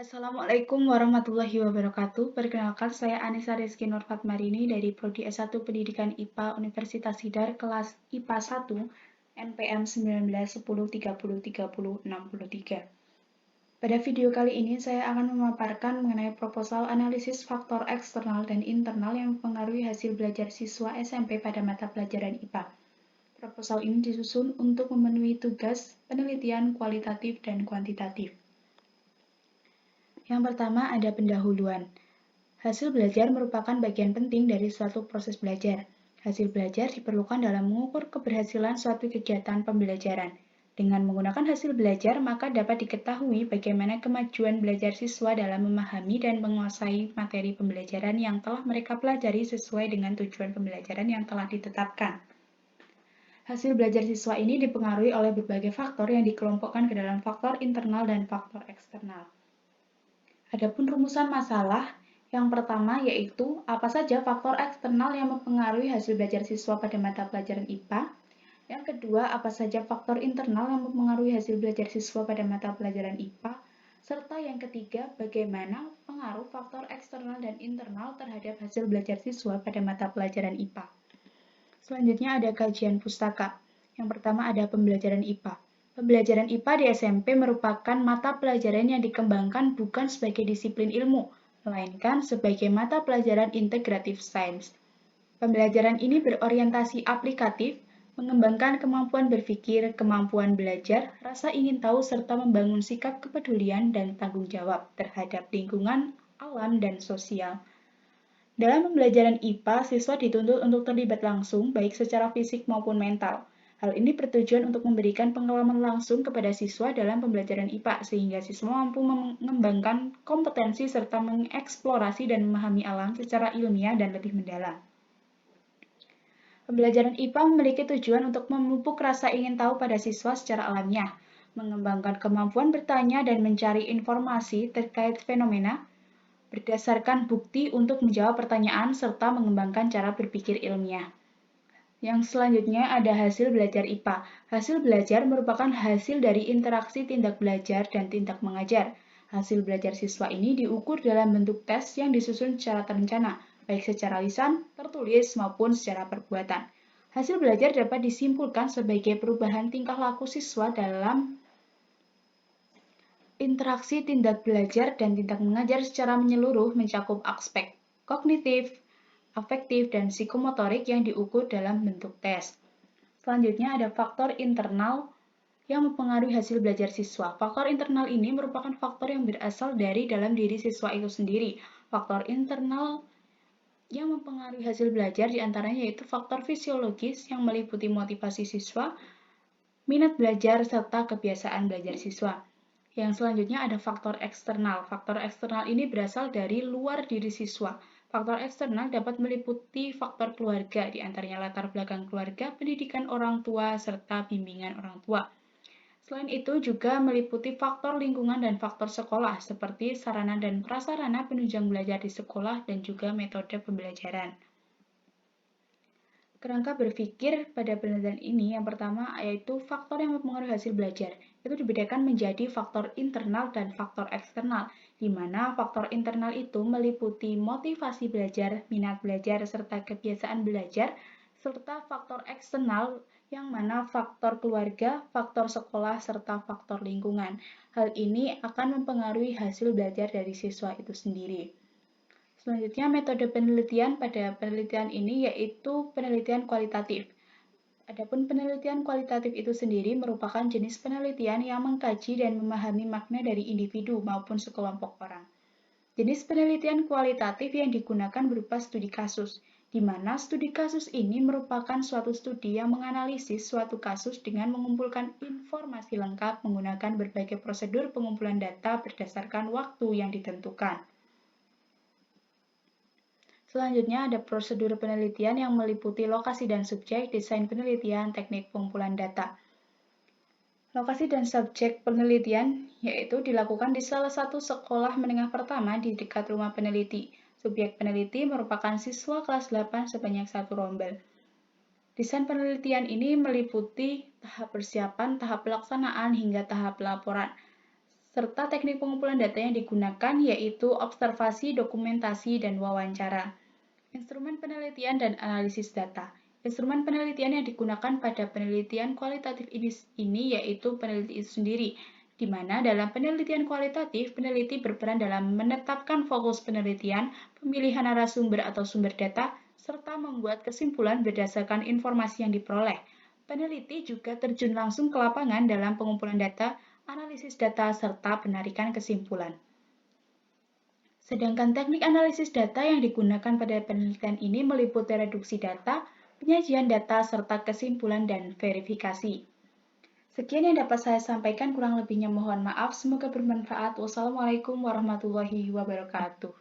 Assalamualaikum warahmatullahi wabarakatuh. Perkenalkan, saya Anissa Rizky Nurfatmarini dari Prodi S1 Pendidikan IPA Universitas Hidar kelas IPA 1 NPM 1910303063. Pada video kali ini saya akan memaparkan mengenai proposal analisis faktor eksternal dan internal yang mempengaruhi hasil belajar siswa SMP pada mata pelajaran IPA. Proposal ini disusun untuk memenuhi tugas penelitian kualitatif dan kuantitatif. Yang pertama ada pendahuluan. Hasil belajar merupakan bagian penting dari suatu proses belajar. Hasil belajar diperlukan dalam mengukur keberhasilan suatu kegiatan pembelajaran. Dengan menggunakan hasil belajar, maka dapat diketahui bagaimana kemajuan belajar siswa dalam memahami dan menguasai materi pembelajaran yang telah mereka pelajari sesuai dengan tujuan pembelajaran yang telah ditetapkan. Hasil belajar siswa ini dipengaruhi oleh berbagai faktor yang dikelompokkan ke dalam faktor internal dan faktor eksternal. Adapun rumusan masalah, yang pertama yaitu apa saja faktor eksternal yang mempengaruhi hasil belajar siswa pada mata pelajaran IPA. Yang kedua, apa saja faktor internal yang mempengaruhi hasil belajar siswa pada mata pelajaran IPA. Serta yang ketiga, bagaimana pengaruh faktor eksternal dan internal terhadap hasil belajar siswa pada mata pelajaran IPA. Selanjutnya ada kajian pustaka. Yang pertama ada pembelajaran IPA. Pembelajaran IPA di SMP merupakan mata pelajaran yang dikembangkan bukan sebagai disiplin ilmu, melainkan sebagai mata pelajaran integratif sains. Pembelajaran ini berorientasi aplikatif, mengembangkan kemampuan berpikir, kemampuan belajar, rasa ingin tahu, serta membangun sikap kepedulian dan tanggung jawab terhadap lingkungan, alam, dan sosial. Dalam pembelajaran IPA, siswa dituntut untuk terlibat langsung, baik secara fisik maupun mental. Hal ini bertujuan untuk memberikan pengalaman langsung kepada siswa dalam pembelajaran IPA, sehingga siswa mampu mengembangkan kompetensi serta mengeksplorasi dan memahami alam secara ilmiah dan lebih mendalam. Pembelajaran IPA memiliki tujuan untuk memupuk rasa ingin tahu pada siswa secara alamiah, mengembangkan kemampuan bertanya dan mencari informasi terkait fenomena, berdasarkan bukti untuk menjawab pertanyaan serta mengembangkan cara berpikir ilmiah. Yang selanjutnya ada hasil belajar IPA. Hasil belajar merupakan hasil dari interaksi tindak belajar dan tindak mengajar. Hasil belajar siswa ini diukur dalam bentuk tes yang disusun secara terencana, baik secara lisan, tertulis, maupun secara perbuatan. Hasil belajar dapat disimpulkan sebagai perubahan tingkah laku siswa dalam interaksi tindak belajar dan tindak mengajar secara menyeluruh mencakup aspek kognitif, afektif, dan psikomotorik yang diukur dalam bentuk tes. Selanjutnya ada faktor internal yang mempengaruhi hasil belajar siswa. Faktor internal ini merupakan faktor yang berasal dari dalam diri siswa itu sendiri. Faktor internal yang mempengaruhi hasil belajar diantaranya yaitu faktor fisiologis yang meliputi motivasi siswa, minat belajar, serta kebiasaan belajar siswa. Yang selanjutnya ada faktor eksternal. Faktor eksternal ini berasal dari luar diri siswa. Faktor eksternal dapat meliputi faktor keluarga, diantaranya latar belakang keluarga, pendidikan orang tua, serta bimbingan orang tua. Selain itu juga meliputi faktor lingkungan dan faktor sekolah, seperti sarana dan prasarana penunjang belajar di sekolah dan juga metode pembelajaran. Kerangka berpikir pada penelitian ini yang pertama yaitu faktor yang mempengaruhi hasil belajar. Itu dibedakan menjadi faktor internal dan faktor eksternal, di mana faktor internal itu meliputi motivasi belajar, minat belajar, serta kebiasaan belajar, serta faktor eksternal yang mana faktor keluarga, faktor sekolah, serta faktor lingkungan. Hal ini akan mempengaruhi hasil belajar dari siswa itu sendiri. Selanjutnya, metode penelitian pada penelitian ini yaitu penelitian kualitatif. Adapun penelitian kualitatif itu sendiri merupakan jenis penelitian yang mengkaji dan memahami makna dari individu maupun sekelompok orang. Jenis penelitian kualitatif yang digunakan berupa studi kasus, di mana studi kasus ini merupakan suatu studi yang menganalisis suatu kasus dengan mengumpulkan informasi lengkap menggunakan berbagai prosedur pengumpulan data berdasarkan waktu yang ditentukan. Selanjutnya ada prosedur penelitian yang meliputi lokasi dan subjek, desain penelitian, teknik pengumpulan data. Lokasi dan subjek penelitian yaitu dilakukan di salah satu sekolah menengah pertama di dekat rumah peneliti. Subjek peneliti merupakan siswa kelas 8 sebanyak 1 rombel. Desain penelitian ini meliputi tahap persiapan, tahap pelaksanaan, hingga tahap laporan. serta teknik pengumpulan data yang digunakan yaitu observasi, dokumentasi, dan wawancara. Instrumen penelitian dan analisis data. Instrumen penelitian yang digunakan pada penelitian kualitatif ini yaitu peneliti itu sendiri, di mana dalam penelitian kualitatif, peneliti berperan dalam menetapkan fokus penelitian, pemilihan narasumber atau sumber data, serta membuat kesimpulan berdasarkan informasi yang diperoleh. Peneliti juga terjun langsung ke lapangan dalam pengumpulan data, analisis data, serta penarikan kesimpulan. Sedangkan teknik analisis data yang digunakan pada penelitian ini meliputi reduksi data, penyajian data, serta kesimpulan dan verifikasi. Sekian yang dapat saya sampaikan, kurang lebihnya mohon maaf. Semoga bermanfaat. Wassalamualaikum warahmatullahi wabarakatuh.